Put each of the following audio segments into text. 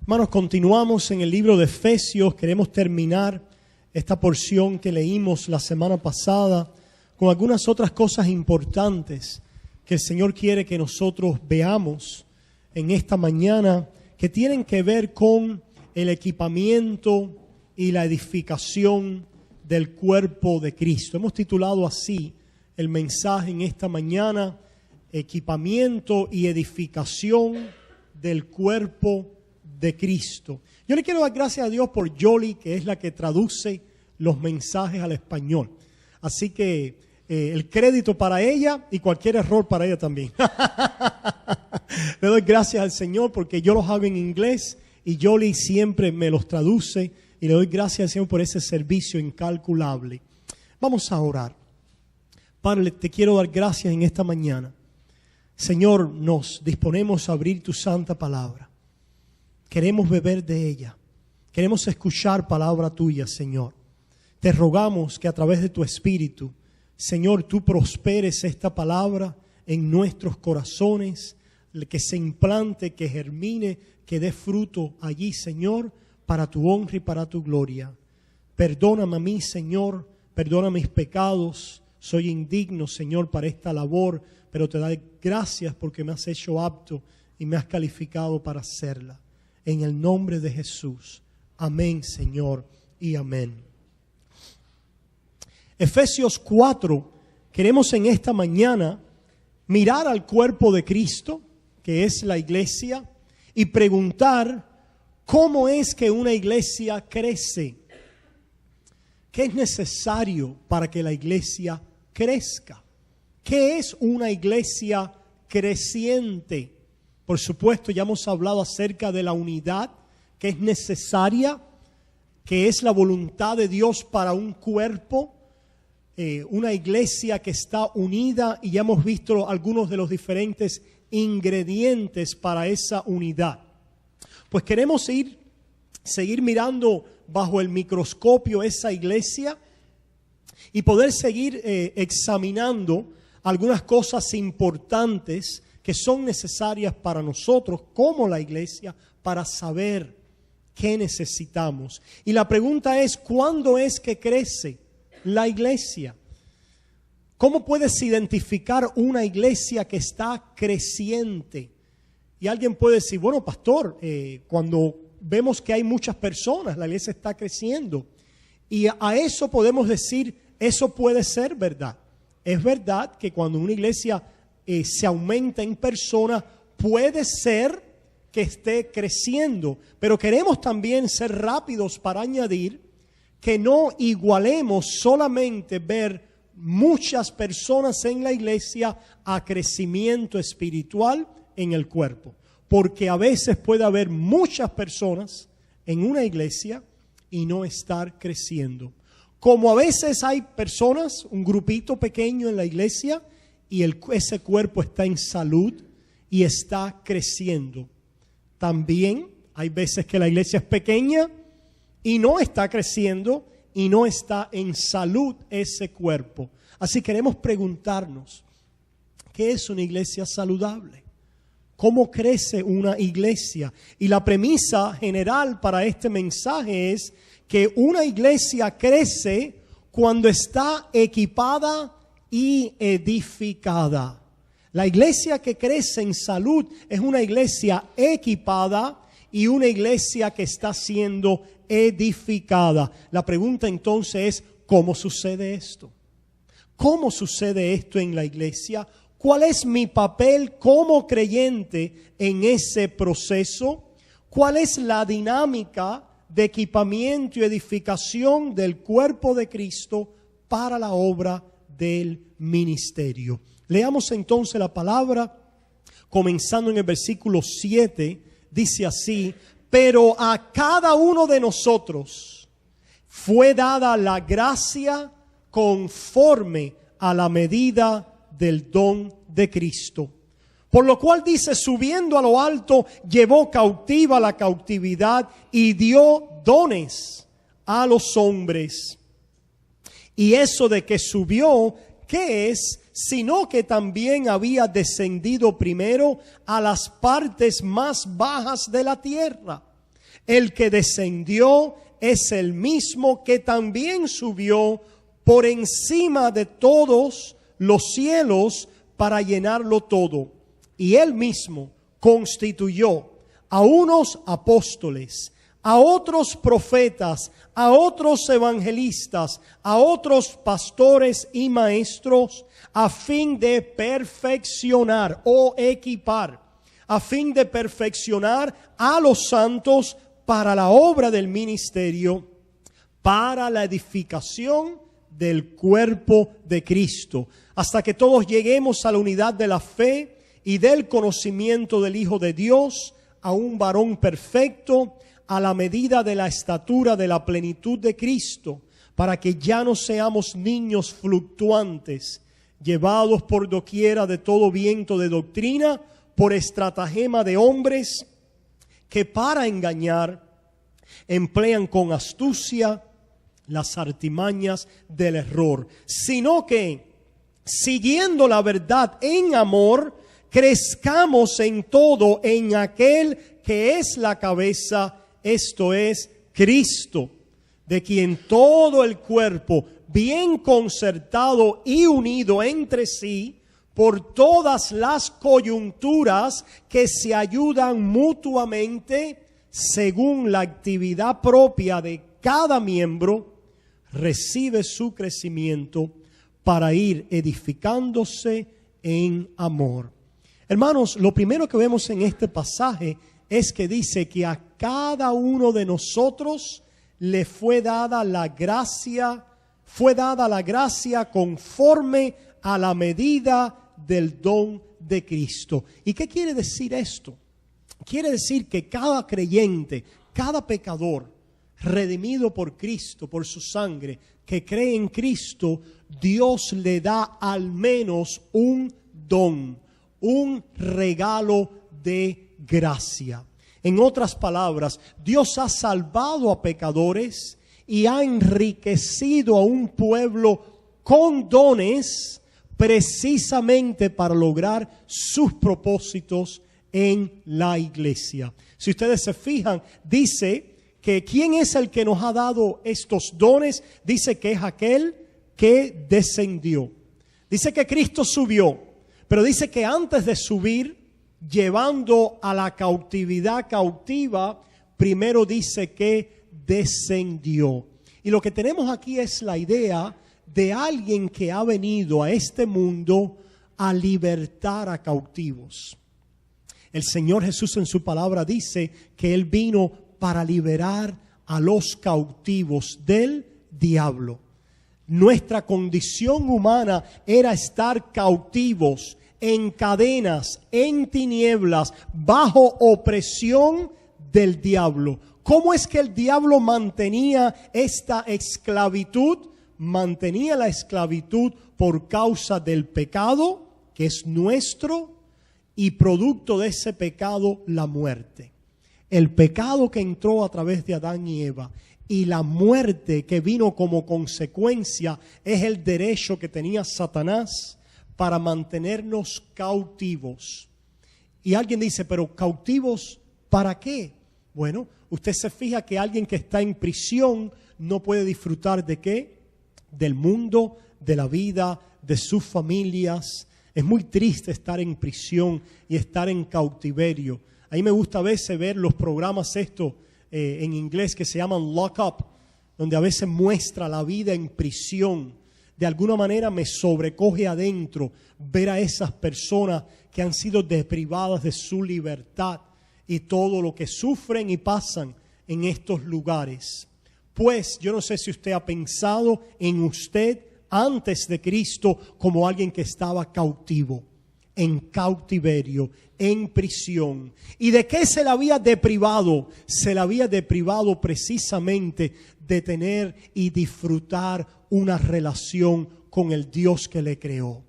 Hermanos, continuamos en el libro de Efesios. Queremos terminar esta porción que leímos la semana pasada con algunas otras cosas importantes que el Señor quiere que nosotros veamos en esta mañana, que tienen que ver con el equipamiento y la edificación del cuerpo de Cristo. Hemos titulado así el mensaje en esta mañana: equipamiento y edificación del cuerpo de Cristo. Yo le quiero dar gracias a Dios por Yoli, que es la que traduce los mensajes al español. Así que el crédito para ella y cualquier error para ella también. Le doy gracias al Señor porque yo los hago en inglés y Yoli siempre me los traduce, y le doy gracias al Señor por ese servicio incalculable. Vamos a orar. Padre, te quiero dar gracias en esta mañana. Señor, nos disponemos a abrir tu santa palabra. Queremos beber de ella. Queremos escuchar palabra tuya, Señor. Te rogamos que a través de tu Espíritu, Señor, tú prosperes esta palabra en nuestros corazones, que se implante, que germine, que dé fruto allí, Señor, para tu honra y para tu gloria. Perdóname a mí, Señor, perdona mis pecados. Soy indigno, Señor, para esta labor, pero te doy gracias porque me has hecho apto y me has calificado para hacerla. En el nombre de Jesús. Amén, Señor, y amén. Efesios 4, queremos en esta mañana mirar al cuerpo de Cristo, que es la iglesia, y preguntar cómo es que una iglesia crece. ¿Qué es necesario para que la iglesia crezca? ¿Qué es una iglesia creciente? Por supuesto, ya hemos hablado acerca de la unidad que es necesaria, que es la voluntad de Dios para un cuerpo, una iglesia que está unida, y ya hemos visto algunos de los diferentes ingredientes para esa unidad. Pues queremos seguir mirando bajo el microscopio esa iglesia y poder seguir examinando algunas cosas importantes que son necesarias para nosotros como la iglesia para saber qué necesitamos. Y la pregunta es, ¿cuándo es que crece la iglesia? ¿Cómo puedes identificar una iglesia que está creciente? Y alguien puede decir, bueno, pastor, cuando vemos que hay muchas personas, la iglesia está creciendo. Y a eso podemos decir, eso puede ser verdad. Es verdad que cuando una iglesia se aumenta en persona, puede ser que esté creciendo, pero queremos también ser rápidos para añadir que no igualemos solamente ver muchas personas en la iglesia a crecimiento espiritual en el cuerpo, porque a veces puede haber muchas personas en una iglesia y no estar creciendo. Como a veces hay personas, un grupito pequeño en la iglesia, y ese cuerpo está en salud y está creciendo. También hay veces que la iglesia es pequeña y no está creciendo y no está en salud ese cuerpo. Así queremos preguntarnos, ¿qué es una iglesia saludable? ¿Cómo crece una iglesia? Y la premisa general para este mensaje es que una iglesia crece cuando está equipada y edificada. La iglesia que crece en salud es una iglesia equipada y una iglesia que está siendo edificada. La pregunta entonces es, ¿cómo sucede esto? ¿Cómo sucede esto en la iglesia? ¿Cuál es mi papel como creyente en ese proceso? ¿Cuál es la dinámica de equipamiento y edificación del cuerpo de Cristo para la obra del ministerio? Leamos entonces la palabra, comenzando en el versículo 7, dice así: pero a cada uno de nosotros fue dada la gracia conforme a la medida del don de Cristo. Por lo cual dice, subiendo a lo alto, llevó cautiva la cautividad y dio dones a los hombres. Y eso de que subió, ¿qué es? Sino que también había descendido primero a las partes más bajas de la tierra. El que descendió es el mismo que también subió por encima de todos los cielos para llenarlo todo. Y él mismo constituyó a unos apóstoles, a otros profetas, a otros evangelistas, a otros pastores y maestros, a fin de perfeccionar o equipar, a fin de perfeccionar a los santos para la obra del ministerio, para la edificación del cuerpo de Cristo, hasta que todos lleguemos a la unidad de la fe y del conocimiento del Hijo de Dios, a un varón perfecto, a la medida de la estatura de la plenitud de Cristo, para que ya no seamos niños fluctuantes, llevados por doquiera de todo viento de doctrina, por estratagema de hombres que para engañar emplean con astucia las artimañas del error, sino que, siguiendo la verdad en amor, crezcamos en todo en aquel que es la cabeza, esto es Cristo, de quien todo el cuerpo, bien concertado y unido entre sí, por todas las coyunturas que se ayudan mutuamente, según la actividad propia de cada miembro, recibe su crecimiento para ir edificándose en amor. Hermanos, lo primero que vemos en este pasaje es que dice que a cada uno de nosotros le fue dada la gracia conforme a la medida del don de Cristo. ¿Y qué quiere decir esto? Quiere decir que cada creyente, cada pecador, redimido por Cristo, por su sangre, que cree en Cristo, Dios le da al menos un don, un regalo de gracia. En otras palabras, Dios ha salvado a pecadores y ha enriquecido a un pueblo con dones precisamente para lograr sus propósitos en la iglesia. Si ustedes se fijan, dice que ¿quién es el que nos ha dado estos dones? Dice que es aquel que descendió. Dice que Cristo subió, pero dice que antes de subir, llevando a la cautividad cautiva, primero dice que descendió. Y lo que tenemos aquí es la idea de alguien que ha venido a este mundo a libertar a cautivos. El Señor Jesús en su palabra dice que Él vino para liberar a los cautivos del diablo. Nuestra condición humana era estar cautivos, en cadenas, en tinieblas, bajo opresión del diablo. ¿Cómo es que el diablo mantenía esta esclavitud? Mantenía la esclavitud por causa del pecado, que es nuestro, y producto de ese pecado, la muerte. El pecado que entró a través de Adán y Eva y la muerte que vino como consecuencia es el derecho que tenía Satanás para mantenernos cautivos. Y alguien dice, pero ¿cautivos para qué? Bueno, usted se fija que alguien que está en prisión no puede disfrutar ¿de qué? Del mundo, de la vida, de sus familias. Es muy triste estar en prisión y estar en cautiverio. A mí me gusta a veces ver los programas en inglés que se llaman Lock Up, donde a veces muestra la vida en prisión. De alguna manera me sobrecoge adentro ver a esas personas que han sido deprivadas de su libertad y todo lo que sufren y pasan en estos lugares. Pues yo no sé si usted ha pensado en usted antes de Cristo como alguien que estaba cautivo, en cautiverio, en prisión. ¿Y de qué se le había deprivado? Se le había deprivado precisamente de tener y disfrutar una relación con el Dios que le creó.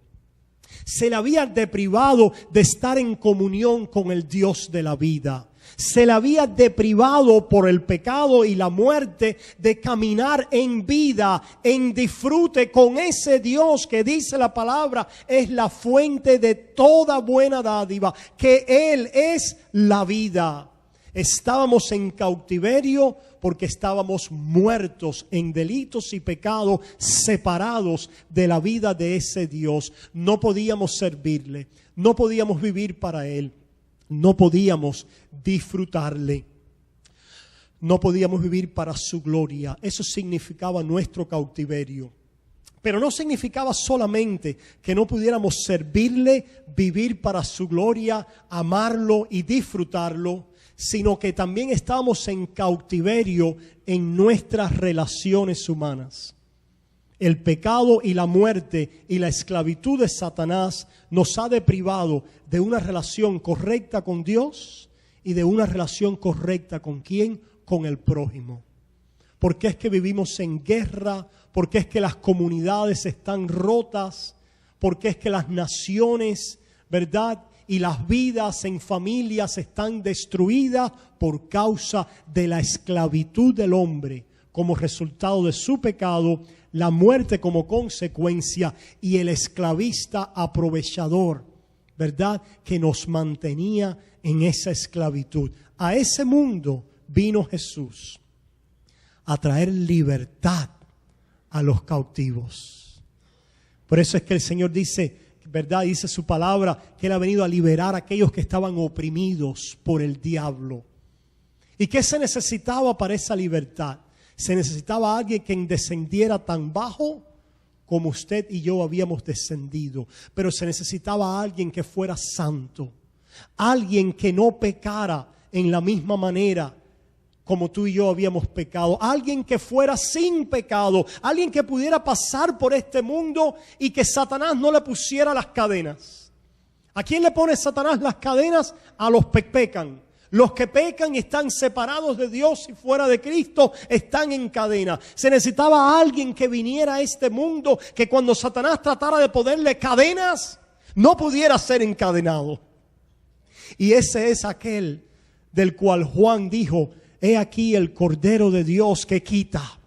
Se le había deprivado de estar en comunión con el Dios de la vida. Se le había deprivado por el pecado y la muerte de caminar en vida, en disfrute con ese Dios que dice la palabra es la fuente de toda buena dádiva, que Él es la vida. Estábamos en cautiverio porque estábamos muertos en delitos y pecados, separados de la vida de ese Dios. No podíamos servirle, no podíamos vivir para Él, no podíamos disfrutarle, no podíamos vivir para su gloria. Eso significaba nuestro cautiverio. Pero no significaba solamente que no pudiéramos servirle, vivir para su gloria, amarlo y disfrutarlo, sino que también estábamos en cautiverio en nuestras relaciones humanas. El pecado y la muerte y la esclavitud de Satanás nos ha deprivado de una relación correcta con Dios y de una relación correcta ¿con quién? Con el prójimo. ¿Por qué es que vivimos en guerra? ¿Por qué es que las comunidades están rotas? ¿Por qué es que las naciones, verdad, y las vidas en familias están destruidas? Por causa de la esclavitud del hombre como resultado de su pecado, la muerte como consecuencia y el esclavista aprovechador, ¿verdad?, que nos mantenía en esa esclavitud. A ese mundo vino Jesús a traer libertad a los cautivos. Por eso es que el Señor dice, ¿verdad?, dice su palabra, que Él ha venido a liberar a aquellos que estaban oprimidos por el diablo. ¿Y qué se necesitaba para esa libertad? Se necesitaba alguien que descendiera tan bajo como usted y yo habíamos descendido. Pero se necesitaba alguien que fuera santo. Alguien que no pecara en la misma manera como tú y yo habíamos pecado. Alguien que fuera sin pecado. Alguien que pudiera pasar por este mundo y que Satanás no le pusiera las cadenas. ¿A quién le pone Satanás las cadenas? A los que pecan. Los que pecan y están separados de Dios y fuera de Cristo están en cadena. Se necesitaba alguien que viniera a este mundo, que cuando Satanás tratara de ponerle cadenas, no pudiera ser encadenado. Y ese es aquel del cual Juan dijo, he aquí el Cordero de Dios que quita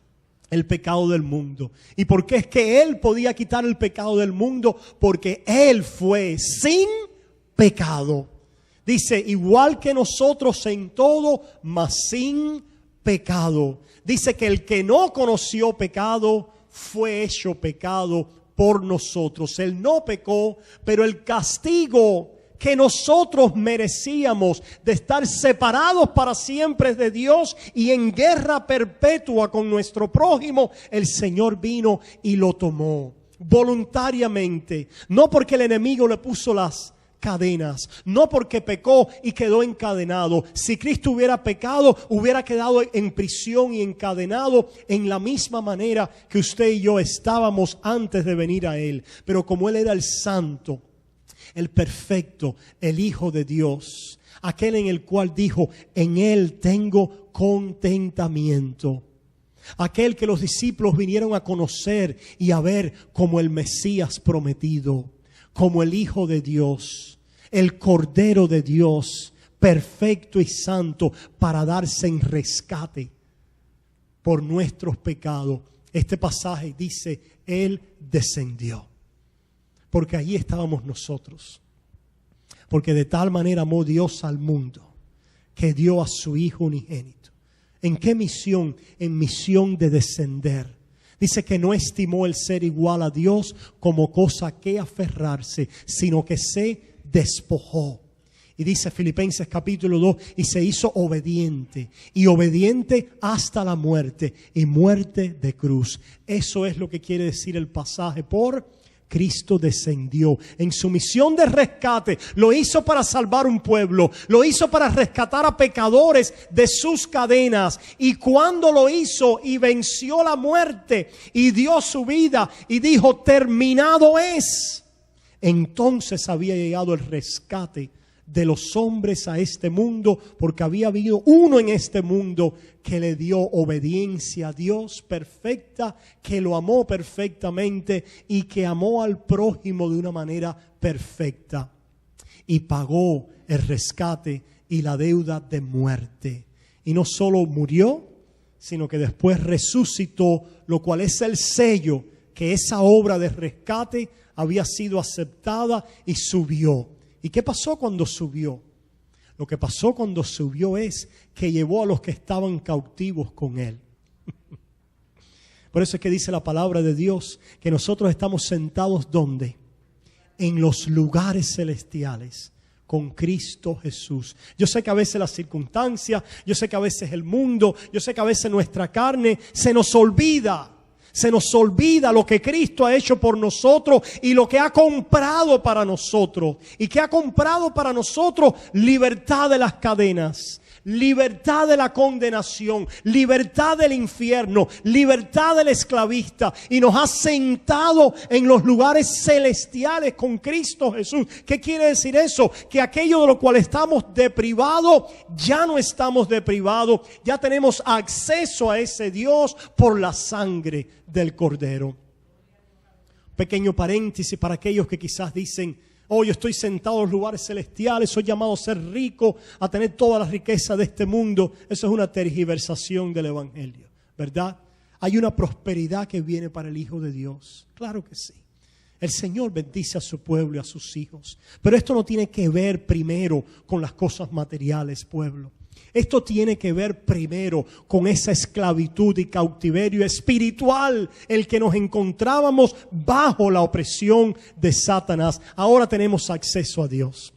el pecado del mundo. ¿Y por qué es que Él podía quitar el pecado del mundo? Porque Él fue sin pecado. Dice, igual que nosotros en todo, mas sin pecado. Dice que el que no conoció pecado fue hecho pecado por nosotros. Él no pecó, pero el castigo que nosotros merecíamos de estar separados para siempre de Dios y en guerra perpetua con nuestro prójimo, el Señor vino y lo tomó voluntariamente. No porque el enemigo le puso las cadenas, no porque pecó y quedó encadenado. Si Cristo hubiera pecado, hubiera quedado en prisión y encadenado en la misma manera que usted y yo estábamos antes de venir a Él. Pero como Él era el santo, el perfecto, el Hijo de Dios, aquel en el cual dijo, en Él tengo contentamiento. Aquel que los discípulos vinieron a conocer y a ver como el Mesías prometido, como el Hijo de Dios, el Cordero de Dios, perfecto y santo, para darse en rescate por nuestros pecados. Este pasaje dice, Él descendió, porque allí estábamos nosotros. Porque de tal manera amó Dios al mundo, que dio a su Hijo unigénito. ¿En qué misión? En misión de descender. Dice que no estimó el ser igual a Dios como cosa que aferrarse, sino que se despojó. Y dice Filipenses capítulo 2, y se hizo obediente, y obediente hasta la muerte, y muerte de cruz. Eso es lo que quiere decir el pasaje. Por Cristo descendió en su misión de rescate. Lo hizo para salvar un pueblo. Lo hizo para rescatar a pecadores de sus cadenas. Y cuando lo hizo y venció la muerte y dio su vida y dijo, terminado es, entonces había llegado el rescate de los hombres a este mundo, porque había habido uno en este mundo que le dio obediencia a Dios perfecta, que lo amó perfectamente y que amó al prójimo de una manera perfecta y pagó el rescate y la deuda de muerte. Y no solo murió, sino que después resucitó, lo cual es el sello que esa obra de rescate había sido aceptada, y subió. ¿Y qué pasó cuando subió? Lo que pasó cuando subió es que llevó a los que estaban cautivos con Él. Por eso es que dice la palabra de Dios que nosotros estamos sentados ¿dónde? En los lugares celestiales con Cristo Jesús. Yo sé que a veces las circunstancias, yo sé que a veces el mundo, yo sé que a veces nuestra carne se nos olvida. Se nos olvida lo que Cristo ha hecho por nosotros y lo que ha comprado para nosotros. ¿Y que ha comprado para nosotros? Libertad de las cadenas, libertad de la condenación, libertad del infierno, libertad del esclavista. Y nos ha sentado en los lugares celestiales con Cristo Jesús. ¿Qué quiere decir eso? Que aquello de lo cual estamos deprivados, ya no estamos deprivados. Ya tenemos acceso a ese Dios por la sangre del Cordero. Pequeño paréntesis para aquellos que quizás dicen: oh, yo estoy sentado en los lugares celestiales, soy llamado a ser rico, a tener toda la riqueza de este mundo. Eso es una tergiversación del Evangelio, ¿verdad? Hay una prosperidad que viene para el Hijo de Dios. Claro que sí. El Señor bendice a su pueblo y a sus hijos. Pero esto no tiene que ver primero con las cosas materiales, pueblo. Esto tiene que ver primero con esa esclavitud y cautiverio espiritual, el que nos encontrábamos bajo la opresión de Satanás. Ahora tenemos acceso a Dios.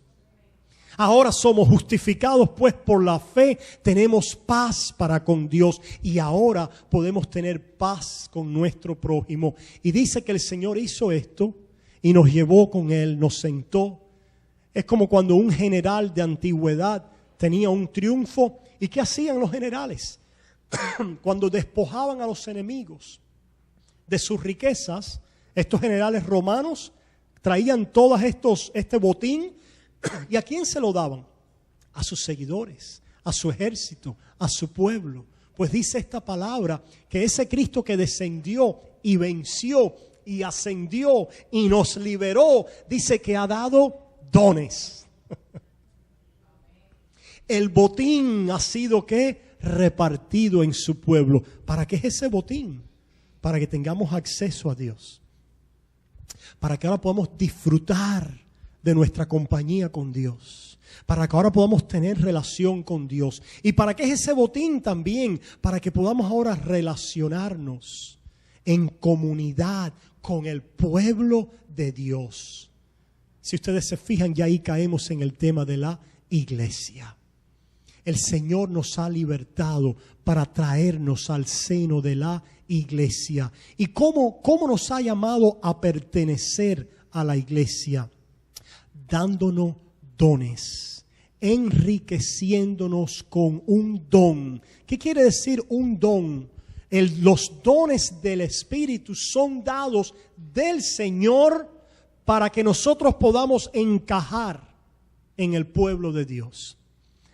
Ahora somos justificados pues por la fe, tenemos paz para con Dios y ahora podemos tener paz con nuestro prójimo. Y dice que el Señor hizo esto y nos llevó con Él, nos sentó. Es como cuando un general de antigüedad tenía un triunfo. ¿Y qué hacían los generales? Cuando despojaban a los enemigos de sus riquezas, estos generales romanos traían todos este botín. ¿Y a quién se lo daban? A sus seguidores, a su ejército, a su pueblo. Pues dice esta palabra que ese Cristo que descendió y venció y ascendió y nos liberó, dice que ha dado dones. El botín ha sido ¿qué? Repartido en su pueblo. ¿Para qué es ese botín? Para que tengamos acceso a Dios. Para que ahora podamos disfrutar de nuestra compañía con Dios. Para que ahora podamos tener relación con Dios. ¿Y para qué es ese botín también? Para que podamos ahora relacionarnos en comunidad con el pueblo de Dios. Si ustedes se fijan, ya ahí caemos en el tema de la iglesia. El Señor nos ha libertado para traernos al seno de la iglesia. ¿Y cómo nos ha llamado a pertenecer a la iglesia? Dándonos dones, enriqueciéndonos con un don. ¿Qué quiere decir un don? Los dones del Espíritu son dados del Señor para que nosotros podamos encajar en el pueblo de Dios.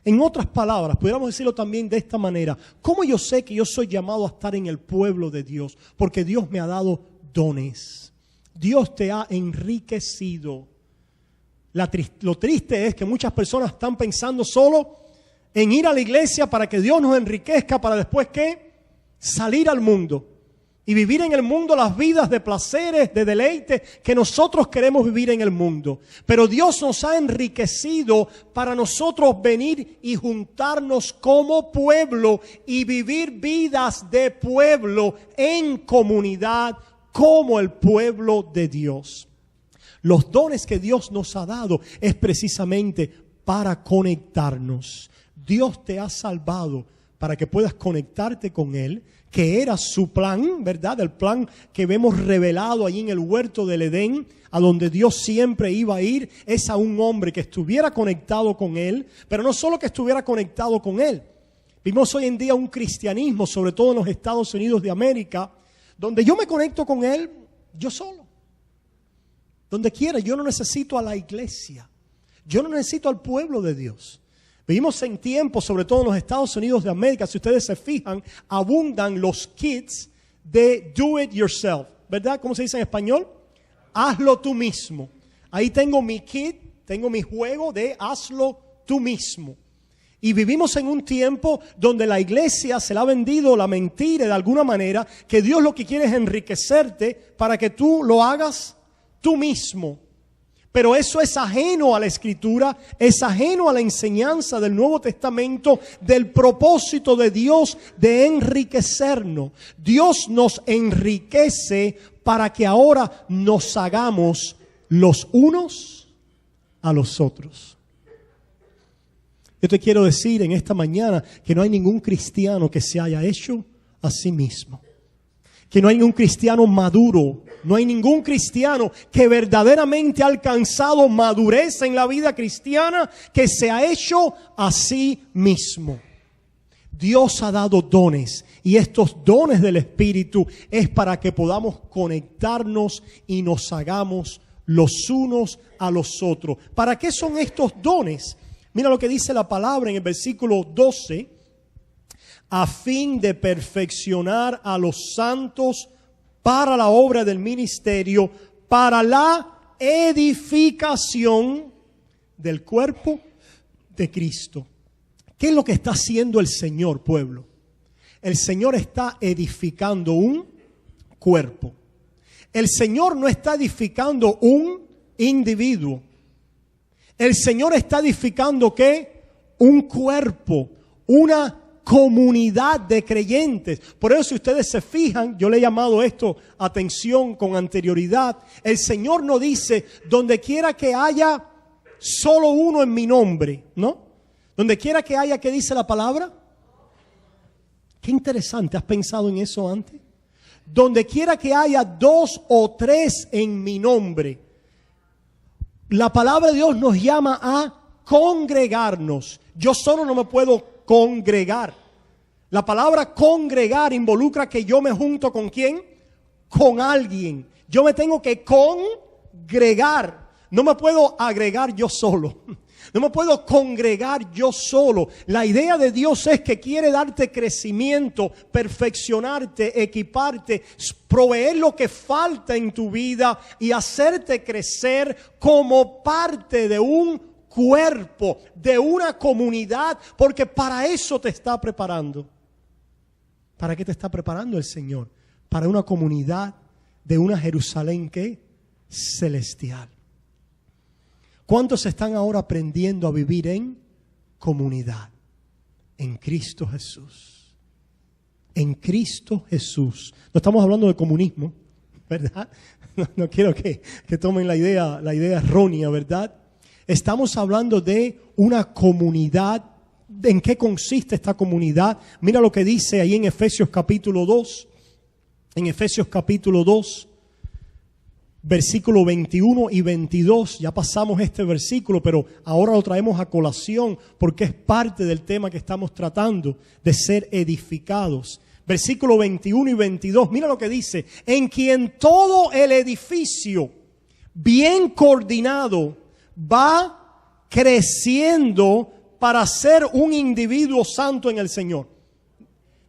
En otras palabras, pudiéramos decirlo también de esta manera: ¿cómo yo sé que yo soy llamado a estar en el pueblo de Dios? Porque Dios me ha dado dones. Dios te ha enriquecido. Lo triste es que muchas personas están pensando solo en ir a la iglesia para que Dios nos enriquezca, para después ¿qué? Salir al mundo y vivir en el mundo las vidas de placeres, de deleite que nosotros queremos vivir en el mundo. Pero Dios nos ha enriquecido para nosotros venir y juntarnos como pueblo y vivir vidas de pueblo en comunidad como el pueblo de Dios. Los dones que Dios nos ha dado es precisamente para conectarnos. Dios te ha salvado para que puedas conectarte con Él, que era su plan, ¿verdad? El plan que vemos revelado allí en el huerto del Edén, a donde Dios siempre iba a ir, es a un hombre que estuviera conectado con Él, pero no solo que estuviera conectado con Él. Vimos hoy en día un cristianismo, sobre todo en los Estados Unidos de América, donde yo me conecto con Él yo solo. Donde quiera, yo no necesito a la iglesia. Yo no necesito al pueblo de Dios. Vivimos en tiempos, sobre todo en los Estados Unidos de América, si ustedes se fijan, abundan los kits de do it yourself, ¿verdad? ¿Cómo se dice en español? Hazlo tú mismo. Ahí tengo mi kit, tengo mi juego de hazlo tú mismo. Y vivimos en un tiempo donde la iglesia se le ha vendido la mentira de alguna manera, que Dios lo que quiere es enriquecerte para que tú lo hagas tú mismo. Pero eso es ajeno a la Escritura, es ajeno a la enseñanza del Nuevo Testamento, del propósito de Dios de enriquecernos. Dios nos enriquece para que ahora nos hagamos los unos a los otros. Yo te quiero decir en esta mañana que no hay ningún cristiano que se haya hecho a sí mismo. Que no hay ningún cristiano maduro, no hay ningún cristiano que verdaderamente ha alcanzado madurez en la vida cristiana que se ha hecho a sí mismo. Dios ha dado dones y estos dones del Espíritu es para que podamos conectarnos y nos hagamos los unos a los otros. ¿Para qué son estos dones? Mira lo que dice la palabra en el versículo 12. A fin de perfeccionar a los santos para la obra del ministerio, para la edificación del cuerpo de Cristo. ¿Qué es lo que está haciendo el Señor, pueblo? El Señor está edificando un cuerpo. El Señor no está edificando un individuo. El Señor está edificando ¿qué? Un cuerpo, una comunidad de creyentes. Por eso si ustedes se fijan, yo le he llamado esto atención con anterioridad. El Señor no dice donde quiera que haya solo uno en mi nombre, ¿no? Donde quiera que haya, ¿qué dice la palabra? Qué interesante, ¿has pensado en eso antes? Donde quiera que haya 2 o 3 en mi nombre. La palabra de Dios nos llama a congregarnos. Yo solo no me puedo congregar. La palabra congregar involucra que yo me junto ¿con quién? Con alguien. Yo me tengo que congregar. No me puedo agregar yo solo. No me puedo congregar yo solo. La idea de Dios es que quiere darte crecimiento, perfeccionarte, equiparte, proveer lo que falta en tu vida y hacerte crecer como parte de un cuerpo, de una comunidad, porque para eso te está preparando. ¿Para qué te está preparando el Señor? Para una comunidad de una Jerusalén ¿qué? Celestial. ¿Cuántos están ahora aprendiendo a vivir en comunidad? En Cristo Jesús. En Cristo Jesús. No estamos hablando de comunismo, ¿verdad? No quiero que tomen la idea errónea, ¿verdad? Estamos hablando de una comunidad. ¿En qué consiste esta comunidad? Mira lo que dice ahí en Efesios capítulo 2. En Efesios capítulo 2, versículo 21 y 22. Ya pasamos este versículo, pero ahora lo traemos a colación porque es parte del tema que estamos tratando, de ser edificados. Versículo 21 y 22. Mira lo que dice. En quien todo el edificio bien coordinado va creciendo para ser un individuo santo en el Señor.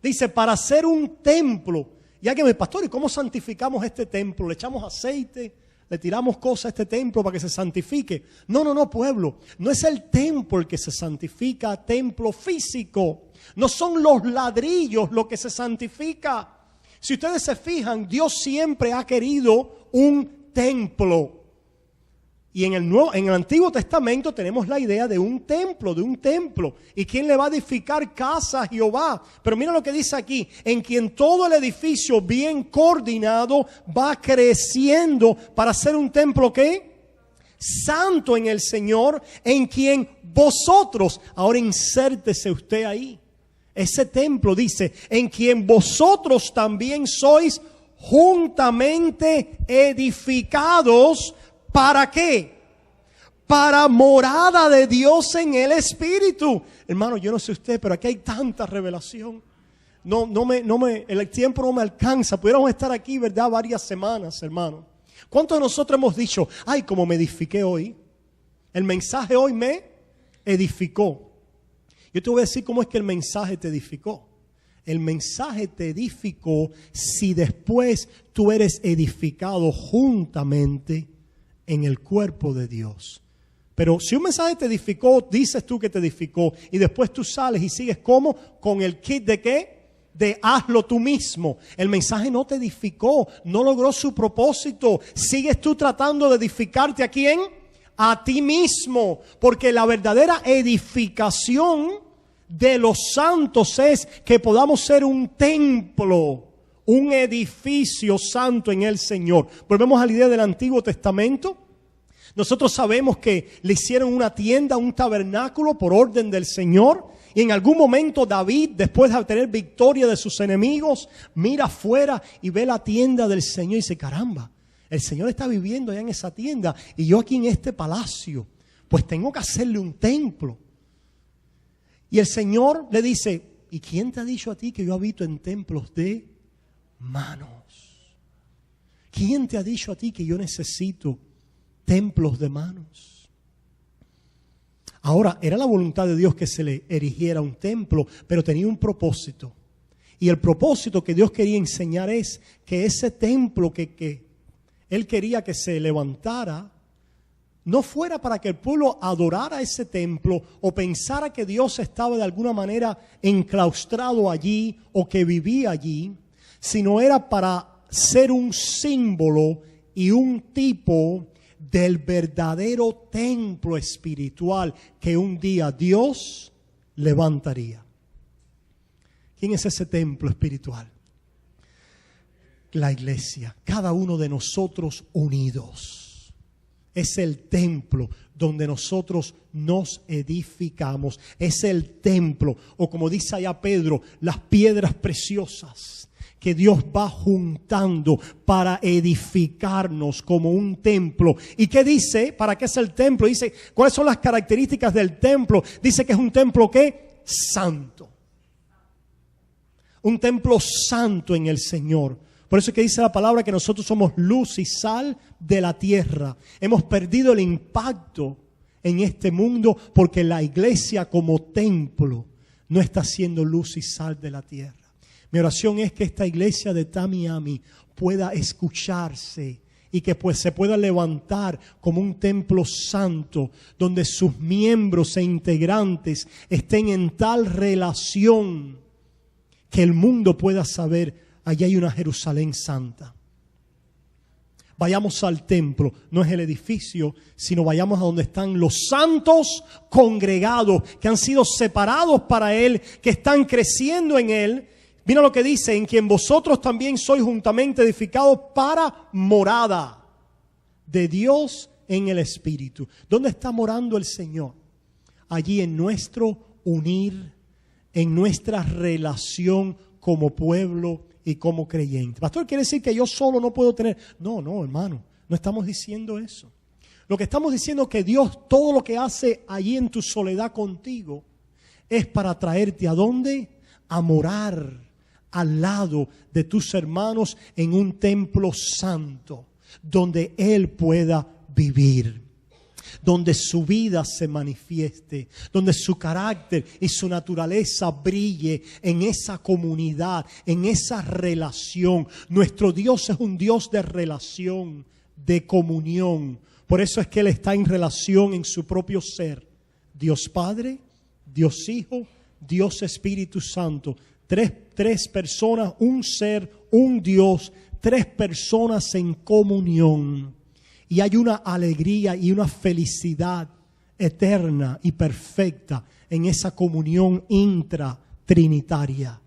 Dice, para ser un templo. Ya que me pastor, ¿y cómo santificamos este templo? ¿Le echamos aceite? ¿Le tiramos cosas a este templo para que se santifique? No, pueblo. No es el templo el que se santifica, templo físico. No son los ladrillos lo que se santifica. Si ustedes se fijan, Dios siempre ha querido un templo. Y en el Antiguo Testamento tenemos la idea de un templo. ¿Y quién le va a edificar casa a Jehová? Pero mira lo que dice aquí. En quien todo el edificio bien coordinado va creciendo para ser un templo ¿qué? Santo en el Señor, en quien vosotros, ahora insértese usted ahí. Ese templo dice, en quien vosotros también sois juntamente edificados. ¿Para qué? Para morada de Dios en el Espíritu. Hermano, yo no sé usted, pero aquí hay tanta revelación. El tiempo no me alcanza. Pudiéramos estar aquí, ¿verdad? Varias semanas, hermano. ¿Cuántos de nosotros hemos dicho, ay, como me edifiqué hoy? El mensaje hoy me edificó. Yo te voy a decir cómo es que el mensaje te edificó. El mensaje te edificó si después tú eres edificado juntamente en el cuerpo de Dios. Pero si un mensaje te edificó, dices tú que te edificó, y después tú sales y sigues ¿cómo? Con el kit de ¿qué? De hazlo tú mismo. El mensaje no te edificó, no logró su propósito. Sigues tú tratando de edificarte ¿a quién? a ti mismo, porque la verdadera edificación de los santos es que podamos ser un templo, un edificio santo en el Señor. Volvemos a la idea del Antiguo Testamento. Nosotros sabemos que le hicieron una tienda, un tabernáculo por orden del Señor. Y en algún momento David, después de tener victoria de sus enemigos, mira afuera y ve la tienda del Señor y dice, caramba, el Señor está viviendo allá en esa tienda y yo aquí en este palacio, pues tengo que hacerle un templo. Y el Señor le dice, ¿y quién te ha dicho a ti que yo habito en templos de manos? ¿Quién te ha dicho a ti que yo necesito templos de manos? Ahora, era la voluntad de Dios que se le erigiera un templo, pero tenía un propósito. Y el propósito que Dios quería enseñar es que ese templo que Él quería que se levantara, no fuera para que el pueblo adorara ese templo o pensara que Dios estaba de alguna manera enclaustrado allí o que vivía allí, sino era para ser un símbolo y un tipo del verdadero templo espiritual que un día Dios levantaría. ¿Quién es ese templo espiritual? La iglesia, cada uno de nosotros unidos. Es el templo donde nosotros nos edificamos. Es el templo, o como dice allá Pedro, las piedras preciosas que Dios va juntando para edificarnos como un templo. ¿Y qué dice? ¿Para qué es el templo? Dice, ¿cuáles son las características del templo? Dice que es un templo, ¿qué? Santo. Un templo santo en el Señor. Por eso es que dice la palabra que nosotros somos luz y sal de la tierra. Hemos perdido el impacto en este mundo porque la iglesia como templo no está siendo luz y sal de la tierra. Mi oración es que esta iglesia de Tamiami pueda escucharse y que pues se pueda levantar como un templo santo donde sus miembros e integrantes estén en tal relación que el mundo pueda saber, allá hay una Jerusalén santa. Vayamos al templo, no es el edificio, sino vayamos a donde están los santos congregados, que han sido separados para Él, que están creciendo en Él. Mira lo que dice, en quien vosotros también sois juntamente edificados para morada de Dios en el Espíritu. ¿Dónde está morando el Señor? Allí en nuestro unir, en nuestra relación como pueblo y como creyente. Pastor, ¿quiere decir que yo solo no puedo tener? No, hermano, no estamos diciendo eso. Lo que estamos diciendo es que Dios todo lo que hace allí en tu soledad contigo es para traerte ¿a dónde? A morar al lado de tus hermanos en un templo santo, donde Él pueda vivir, donde su vida se manifieste, donde su carácter y su naturaleza brille en esa comunidad, en esa relación. Nuestro Dios es un Dios de relación, de comunión. Por eso es que Él está en relación en su propio ser. Dios Padre, Dios Hijo, Dios Espíritu Santo. Tres personas, un ser, un Dios, tres personas en comunión. Y hay una alegría y una felicidad eterna y perfecta en esa comunión intratrinitaria.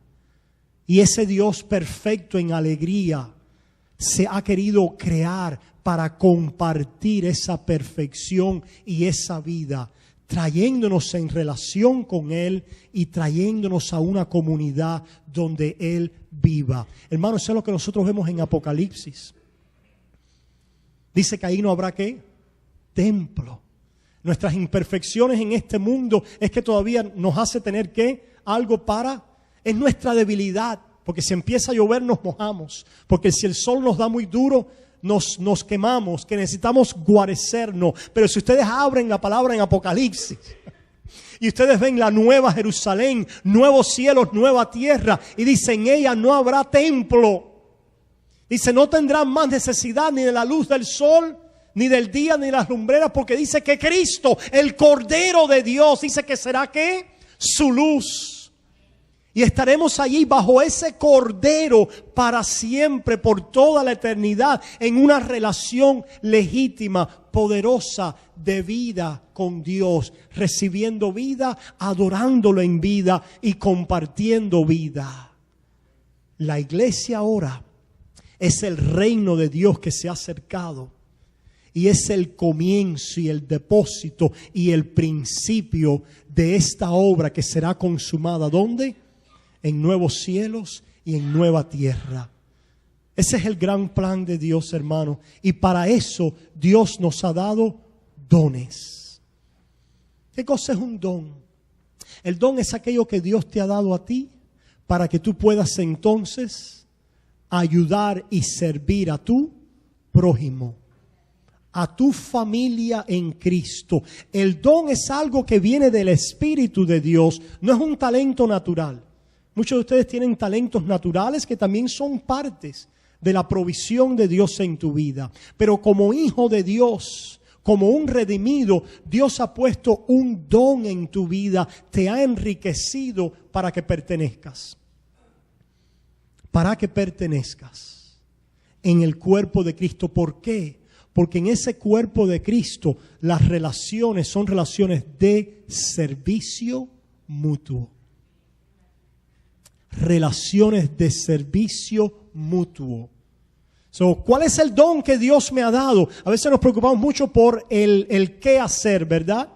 Y ese Dios perfecto en alegría se ha querido crear para compartir esa perfección y esa vida, trayéndonos en relación con Él y trayéndonos a una comunidad donde Él viva. Hermanos, eso es lo que nosotros vemos en Apocalipsis. Dice que ahí no habrá ¿qué? Templo. Nuestras imperfecciones en este mundo es que todavía nos hace tener ¿qué? Algo para, es nuestra debilidad, porque si empieza a llover nos mojamos, porque si el sol nos da muy duro, nos quemamos, que necesitamos guarecernos. Pero si ustedes abren la palabra en Apocalipsis y ustedes ven la nueva Jerusalén, nuevos cielos, nueva tierra, y dicen, en ella no habrá templo. Dice, no tendrán más necesidad ni de la luz del sol, ni del día, ni de las lumbreras, porque dice que Cristo, el Cordero de Dios, dice que será ¿qué? Su luz. Y estaremos allí bajo ese cordero para siempre, por toda la eternidad, en una relación legítima, poderosa, de vida con Dios, recibiendo vida, adorándolo en vida y compartiendo vida. La iglesia ahora es el reino de Dios que se ha acercado. Y es el comienzo y el depósito y el principio de esta obra que será consumada. ¿Dónde? En nuevos cielos y en nueva tierra. Ese es el gran plan de Dios, hermano. Y para eso Dios nos ha dado dones. ¿Qué cosa es un don? El don es aquello que Dios te ha dado a ti para que tú puedas entonces ayudar y servir a tu prójimo, a tu familia en Cristo. El don es algo que viene del Espíritu de Dios, no es un talento natural. Muchos de ustedes tienen talentos naturales que también son partes de la provisión de Dios en tu vida. Pero como hijo de Dios, como un redimido, Dios ha puesto un don en tu vida, te ha enriquecido para que pertenezcas. Para que pertenezcas en el cuerpo de Cristo. ¿Por qué? Porque en ese cuerpo de Cristo las relaciones son relaciones de servicio mutuo. Relaciones de servicio mutuo. ¿Cuál es el don que Dios me ha dado? A veces nos preocupamos mucho por el qué hacer, ¿verdad?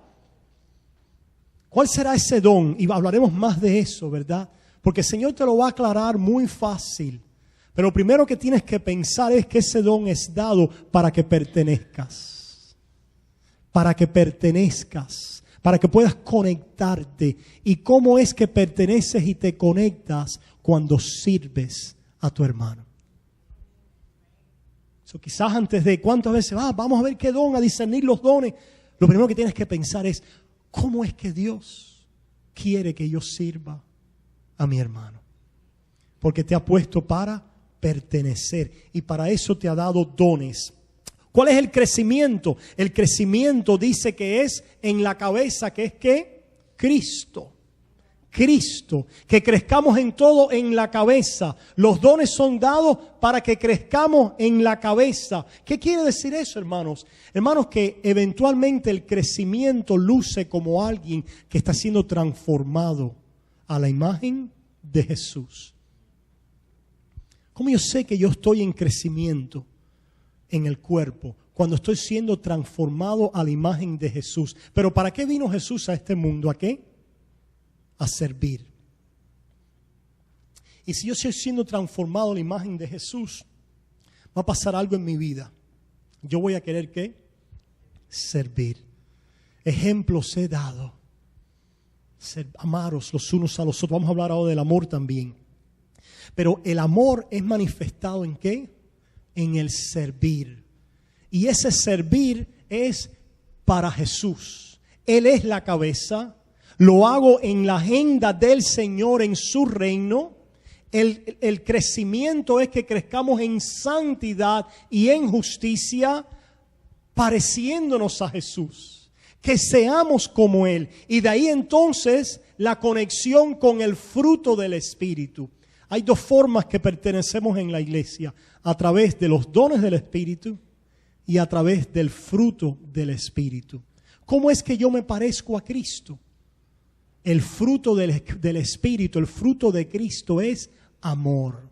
¿Cuál será ese don? Y hablaremos más de eso, ¿verdad? Porque el Señor te lo va a aclarar muy fácil. Pero lo primero que tienes que pensar es que ese don es dado para que pertenezcas. Para que pertenezcas. Para que puedas conectarte. ¿Y cómo es que perteneces y te conectas? Cuando sirves a tu hermano. Quizás antes de cuántas veces vamos a ver qué don, a discernir los dones. Lo primero que tienes que pensar es, ¿cómo es que Dios quiere que yo sirva a mi hermano? Porque te ha puesto para pertenecer y para eso te ha dado dones. ¿Cuál es el crecimiento? El crecimiento dice que es en la cabeza, que es ¿qué? Cristo. Cristo, que crezcamos en todo en la cabeza. Los dones son dados para que crezcamos en la cabeza. ¿Qué quiere decir eso, hermanos? Hermanos, que eventualmente el crecimiento luce como alguien que está siendo transformado a la imagen de Jesús. ¿Cómo yo sé que yo estoy en crecimiento en el cuerpo? Cuando estoy siendo transformado a la imagen de Jesús. ¿Pero para qué vino Jesús a este mundo? ¿A qué? A servir. Y si yo estoy siendo transformado a la imagen de Jesús, va a pasar algo en mi vida. Yo voy a querer ¿qué? Servir. Ejemplos he dado. Amaros los unos a los otros. Vamos a hablar ahora del amor también. Pero el amor es manifestado ¿en qué? En el servir. Y ese servir es para Jesús. Él es la cabeza. Lo hago en la agenda del Señor, en su reino. El crecimiento es que crezcamos en santidad y en justicia, pareciéndonos a Jesús. Que seamos como Él. Y de ahí entonces la conexión con el fruto del Espíritu. Hay dos formas que pertenecemos en la iglesia. A través de los dones del Espíritu y a través del fruto del Espíritu. ¿Cómo es que yo me parezco a Cristo? El fruto del Espíritu, el fruto de Cristo es amor.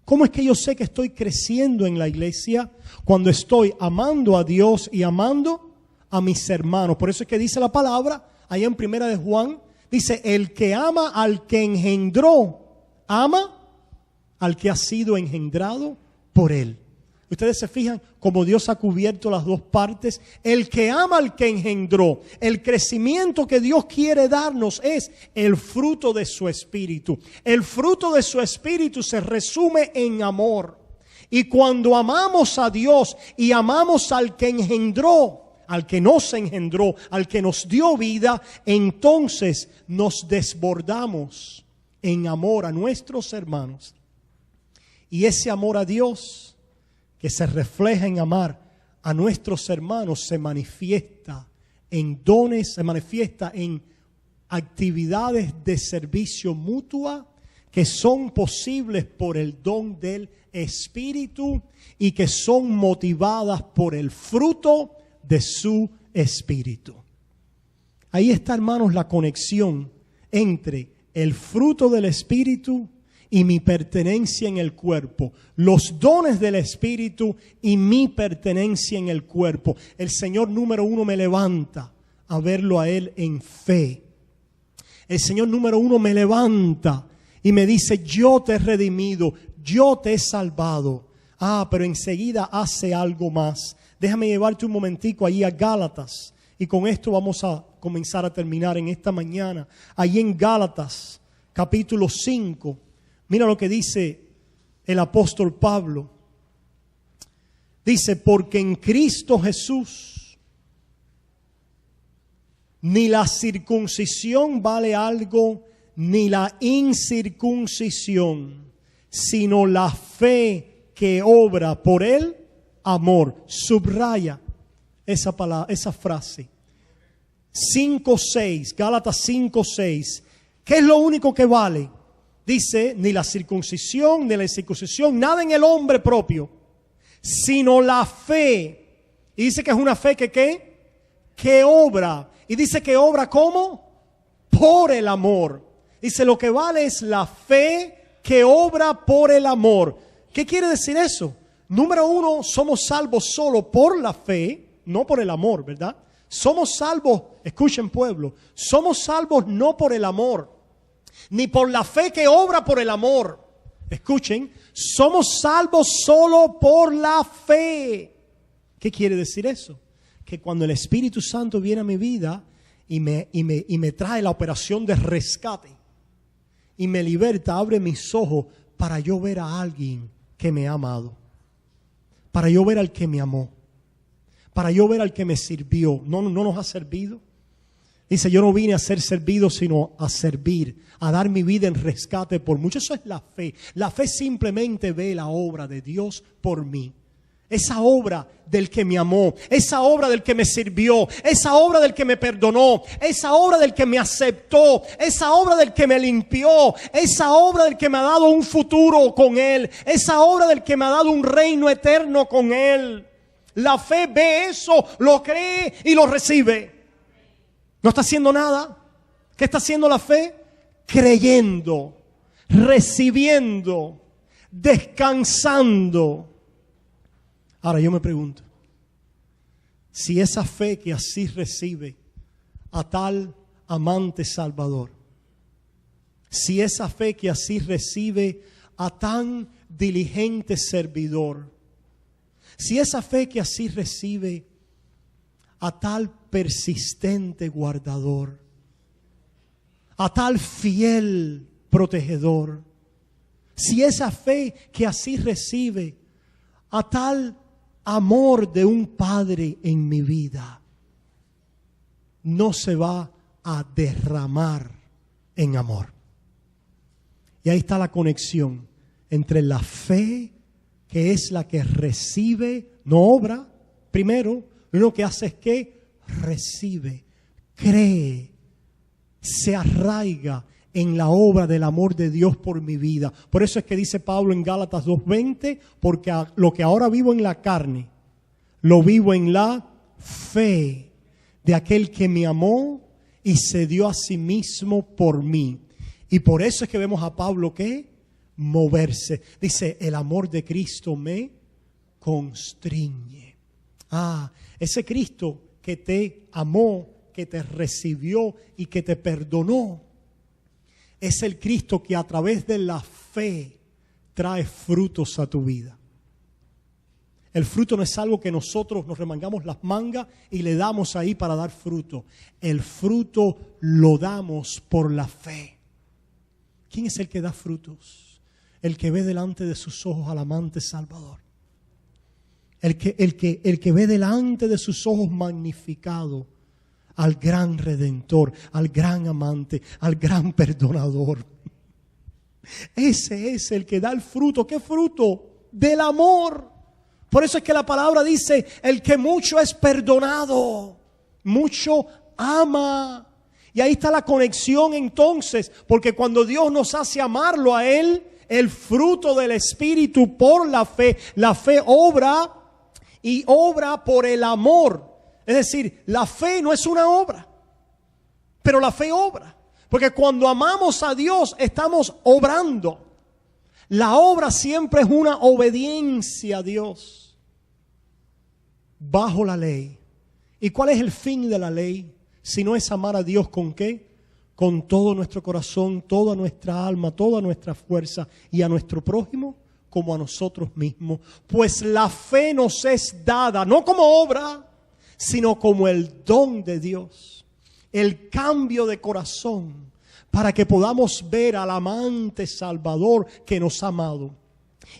¿Cómo es que yo sé que estoy creciendo en la iglesia? Cuando estoy amando a Dios y amando a mis hermanos. Por eso es que dice la palabra, allá en Primera de Juan, dice, el que ama al que engendró, ama al que ha sido engendrado por él. Ustedes se fijan cómo Dios ha cubierto las dos partes. El que ama al que engendró. El crecimiento que Dios quiere darnos es el fruto de su Espíritu. El fruto de su Espíritu se resume en amor. Y cuando amamos a Dios y amamos al que engendró, al que nos engendró, al que nos dio vida, entonces nos desbordamos en amor a nuestros hermanos. Y ese amor a Dios que se refleja en amar a nuestros hermanos se manifiesta en dones, se manifiesta en actividades de servicio mutua que son posibles por el don del Espíritu y que son motivadas por el fruto de su Espíritu. Ahí está, hermanos, la conexión entre el fruto del Espíritu y mi pertenencia en el cuerpo. Los dones del Espíritu y mi pertenencia en el cuerpo. El Señor, número uno, me levanta a verlo a Él en fe. El Señor, número uno, me levanta y me dice: yo te he redimido, yo te he salvado. Pero enseguida hace algo más. Déjame llevarte un momentico ahí a Gálatas. Y con esto vamos a comenzar a terminar en esta mañana. Ahí en Gálatas, capítulo 5. Mira lo que dice el apóstol Pablo. Dice: porque en Cristo Jesús ni la circuncisión vale algo, ni la incircuncisión, sino la fe que obra por el amor. Subraya esa palabra, esa frase. 5:6, Gálatas 5:6. ¿Qué es lo único que vale? Dice: ni la circuncisión, ni la incircuncisión, nada en el hombre propio, sino la fe. Y dice que es una fe que ¿qué? Que obra. Y dice que obra ¿cómo? Por el amor. Dice: lo que vale es la fe que obra por el amor. ¿Qué quiere decir eso? Número uno, somos salvos solo por la fe, no por el amor, ¿verdad? Somos salvos, escuchen pueblo, somos salvos no por el amor, ni por la fe que obra por el amor. Escuchen, somos salvos solo por la fe. ¿Qué quiere decir eso? Que cuando el Espíritu Santo viene a mi vida y me trae la operación de rescate y me liberta, abre mis ojos para yo ver a alguien que me ha amado, para yo ver al que me amó, para yo ver al que me sirvió. No nos ha servido. Dice: yo no vine a ser servido, sino a servir, a dar mi vida en rescate por muchos. Eso es la fe. La fe simplemente ve la obra de Dios por mí. Esa obra del que me amó, esa obra del que me sirvió, esa obra del que me perdonó, esa obra del que me aceptó, esa obra del que me limpió, esa obra del que me ha dado un futuro con Él, esa obra del que me ha dado un reino eterno con Él. La fe ve eso, lo cree y lo recibe. No está haciendo nada. ¿Qué está haciendo la fe? Creyendo, recibiendo, descansando. Ahora yo me pregunto, si esa fe que así recibe a tal amante Salvador, si esa fe que así recibe a tan diligente servidor, si esa fe que así recibe a tal persistente guardador, a tal fiel protegedor, si esa fe que así recibe a tal amor de un padre en mi vida, no se va a derramar en amor. Y ahí está la conexión entre la fe, que es la que recibe, no obra. Primero, lo único que hace es que recibe, cree, se arraiga en la obra del amor de Dios por mi vida. Por eso es que dice Pablo en Gálatas 2:20, porque lo que ahora vivo en la carne, lo vivo en la fe de aquel que me amó y se dio a sí mismo por mí. Y por eso es que vemos a Pablo que moverse. Dice: el amor de Cristo me constriñe. Ese Cristo que te amó, que te recibió y que te perdonó, es el Cristo que a través de la fe trae frutos a tu vida. El fruto no es algo que nosotros nos remangamos las mangas y le damos ahí para dar fruto. El fruto lo damos por la fe. ¿Quién es el que da frutos? El que ve delante de sus ojos al amante Salvador. El que ve delante de sus ojos magnificado al gran Redentor, al gran amante, al gran perdonador. Ese es el que da el fruto. ¿Qué fruto? Del amor. Por eso es que la palabra dice: el que mucho es perdonado, mucho ama. Y ahí está la conexión entonces, porque cuando Dios nos hace amarlo a Él, el fruto del Espíritu por la fe obra y obra por el amor. Es decir, la fe no es una obra, pero la fe obra. Porque cuando amamos a Dios estamos obrando. La obra siempre es una obediencia a Dios bajo la ley. ¿Y cuál es el fin de la ley? Si no es amar a Dios, ¿con qué? Con todo nuestro corazón, toda nuestra alma, toda nuestra fuerza, y a nuestro prójimo como a nosotros mismos. Pues la fe nos es dada, no como obra, sino como el don de Dios, el cambio de corazón, para que podamos ver al amante Salvador que nos ha amado.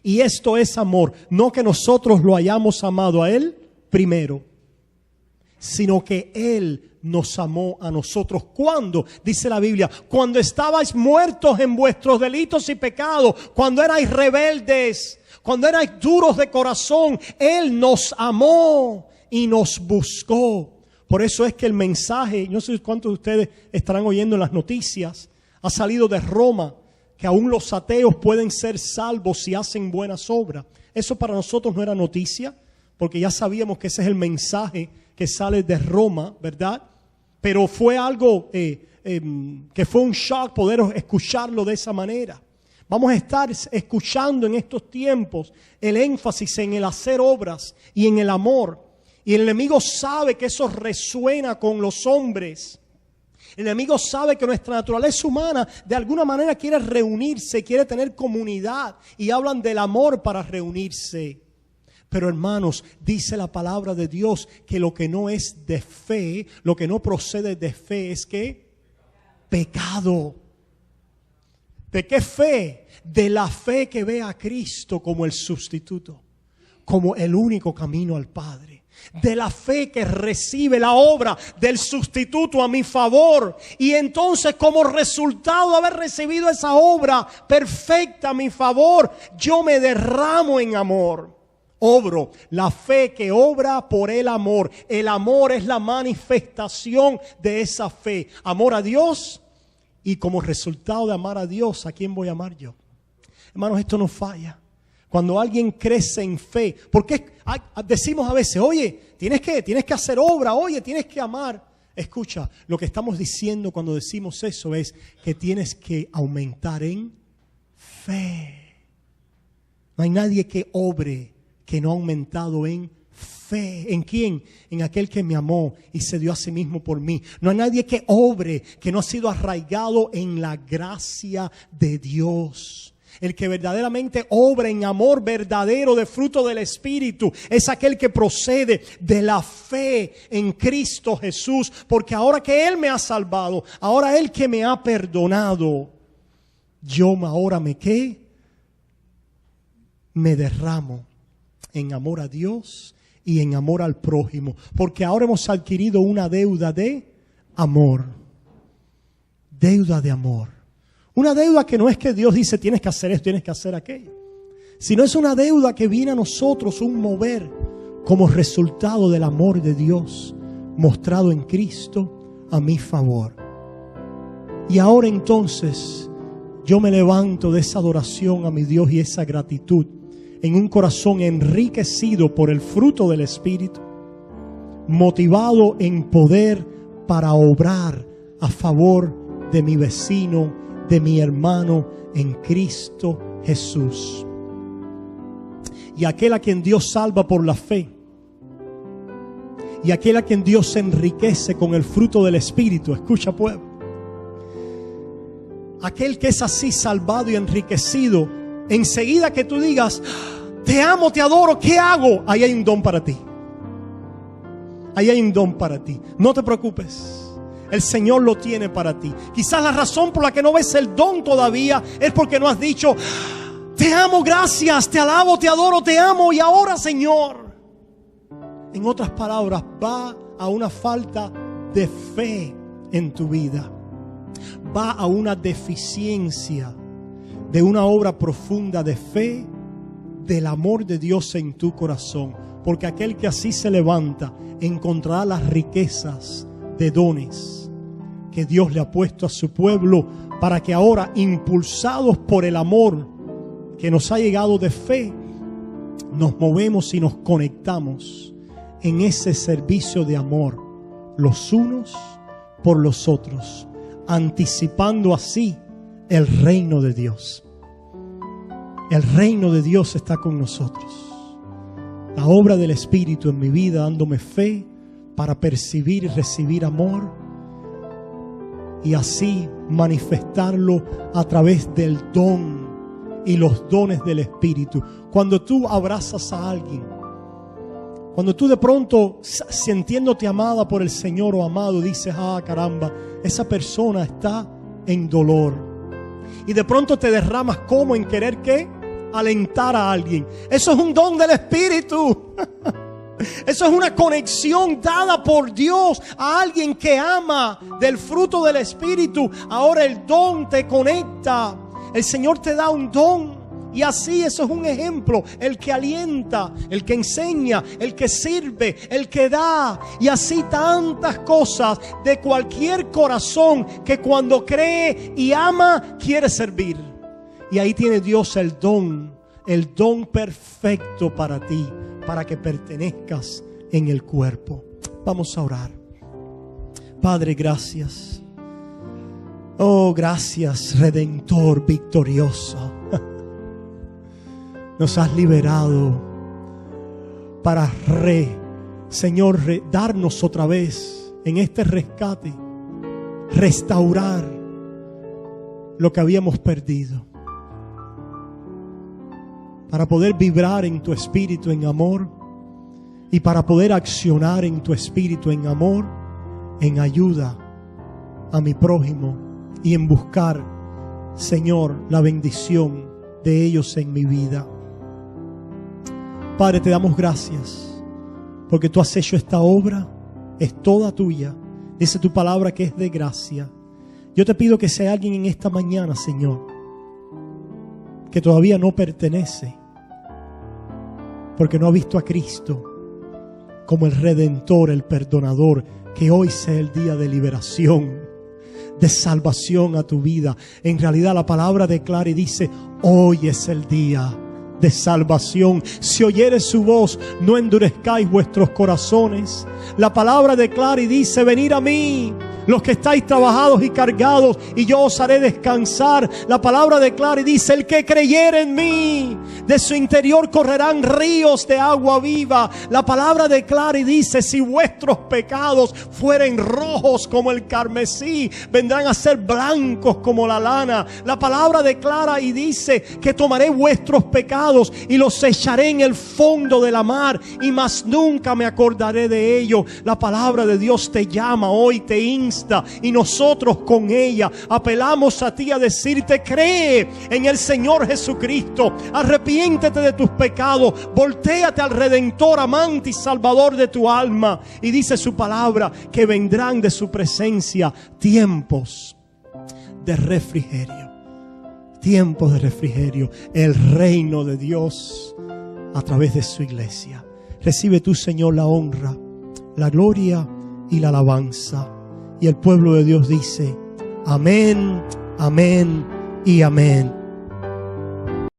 Y esto es amor, no que nosotros lo hayamos amado a Él primero, sino que Él nos amó a nosotros. ¿Cuándo? Dice la Biblia, cuando estabais muertos en vuestros delitos y pecados, cuando erais rebeldes, cuando erais duros de corazón, Él nos amó y nos buscó. Por eso es que el mensaje, no sé cuántos de ustedes estarán oyendo en las noticias, ha salido de Roma, que aún los ateos pueden ser salvos si hacen buenas obras. Eso para nosotros no era noticia, porque ya sabíamos que ese es el mensaje que sale de Roma, ¿verdad? Pero fue algo que fue un shock poder escucharlo de esa manera. Vamos a estar escuchando en estos tiempos el énfasis en el hacer obras y en el amor. Y el enemigo sabe que eso resuena con los hombres. El enemigo sabe que nuestra naturaleza humana de alguna manera quiere reunirse, quiere tener comunidad, y hablan del amor para reunirse. Pero hermanos, dice la palabra de Dios que lo que no es de fe, lo que no procede de fe es ¿qué? Pecado. ¿De qué fe? De la fe que ve a Cristo como el sustituto, como el único camino al Padre. De la fe que recibe la obra del sustituto a mi favor. Y entonces, como resultado de haber recibido esa obra perfecta a mi favor, yo me derramo en amor. Obro. La fe que obra por el amor. El amor es la manifestación de esa fe. Amor a Dios. Y como resultado de amar a Dios, ¿a quién voy a amar yo? Hermanos, esto no falla. Cuando alguien crece en fe, porque decimos a veces, oye, tienes que hacer obra, oye, tienes que amar. Escucha, lo que estamos diciendo cuando decimos eso es que tienes que aumentar en fe. No hay nadie que obre que no ha aumentado en fe. ¿En quién? En aquel que me amó y se dio a sí mismo por mí. No hay nadie que obre que no ha sido arraigado en la gracia de Dios. El que verdaderamente obra en amor verdadero de fruto del Espíritu es aquel que procede de la fe en Cristo Jesús. Porque ahora que Él me ha salvado, ahora Él que me ha perdonado, yo ahora me derramo en amor a Dios y en amor al prójimo. Porque ahora hemos adquirido una deuda de amor. Deuda de amor. Una deuda que no es que Dios dice tienes que hacer esto, tienes que hacer aquello, sino es una deuda que viene a nosotros un mover como resultado del amor de Dios mostrado en Cristo a mi favor. Y ahora entonces yo me levanto de esa adoración a mi Dios y esa gratitud en un corazón enriquecido por el fruto del Espíritu, motivado en poder para obrar a favor de mi vecino, de mi hermano en Cristo Jesús. Y aquel a quien Dios salva por la fe, y aquel a quien Dios enriquece con el fruto del Espíritu, escucha pueblo, aquel que es así salvado y enriquecido, enseguida que tú digas te amo, te adoro, ¿qué hago? Ahí hay un don para ti. Ahí hay un don para ti. No te preocupes. El Señor lo tiene para ti. Quizás la razón por la que no ves el don todavía es porque no has dicho te amo, gracias, te alabo, te adoro, te amo y ahora Señor. En otras palabras, va a una falta de fe en tu vida. Va a una deficiencia de una obra profunda de fe, del amor de Dios en tu corazón. Porque aquel que así se levanta encontrará las riquezas de dones que Dios le ha puesto a su pueblo para que ahora, impulsados por el amor que nos ha llegado de fe, nos movemos y nos conectamos en ese servicio de amor los unos por los otros, anticipando así el reino de Dios. El reino de Dios está con nosotros. La obra del Espíritu en mi vida, dándome fe para percibir y recibir amor, y así manifestarlo a través del don y los dones del Espíritu. Cuando tú abrazas a alguien, cuando tú de pronto, sintiéndote amada por el Señor o amado, dices: ah, caramba, esa persona está en dolor. Y de pronto te derramas como en querer, ¿qué? Alentar a alguien. Eso es un don del Espíritu. Eso es una conexión dada por Dios a alguien que ama del fruto del Espíritu. Ahora el don te conecta. El Señor te da un don. Y así, eso es un ejemplo. El que alienta, el que enseña, el que sirve, el que da. Y así tantas cosas de cualquier corazón que cuando cree y ama, quiere servir. Y ahí tiene Dios el don perfecto para ti, para que pertenezcas en el cuerpo. Vamos a orar. Padre, gracias. Oh, gracias, Redentor victorioso. Nos has liberado para Señor, darnos otra vez en este rescate, restaurar lo que habíamos perdido, para poder vibrar en tu espíritu en amor y para poder accionar en tu espíritu en amor, en ayuda a mi prójimo y en buscar, Señor, la bendición de ellos en mi vida. Padre, te damos gracias porque tú has hecho esta obra, es toda tuya. Dice tu palabra que es de gracia. Yo te pido que sea alguien en esta mañana, Señor, que todavía no pertenece, porque no ha visto a Cristo como el Redentor, el Perdonador, que hoy sea el día de liberación, de salvación a tu vida. En realidad la palabra declara y dice: hoy es el día de salvación. Si oyeres su voz, no endurezcáis vuestros corazones. La palabra declara y dice: venid a mí, los que estáis trabajados y cargados, y yo os haré descansar. La palabra declara y dice: el que creyere en mí, de su interior correrán ríos de agua viva. La palabra declara y dice: si vuestros pecados fueren rojos como el carmesí, vendrán a ser blancos como la lana. La palabra declara y dice que tomaré vuestros pecados y los echaré en el fondo de la mar, y más nunca me acordaré de ello. La palabra de Dios te llama hoy, te insta, y nosotros con ella apelamos a ti a decirte: cree en el Señor Jesucristo, arrepiéntete de tus pecados, voltéate al Redentor, amante y Salvador de tu alma. Y dice su palabra que vendrán de su presencia tiempos de refrigerio. Tiempos de refrigerio, el reino de Dios a través de su iglesia. Recibe tú, Señor, la honra, la gloria y la alabanza. Y el pueblo de Dios dice: amén, amén y amén.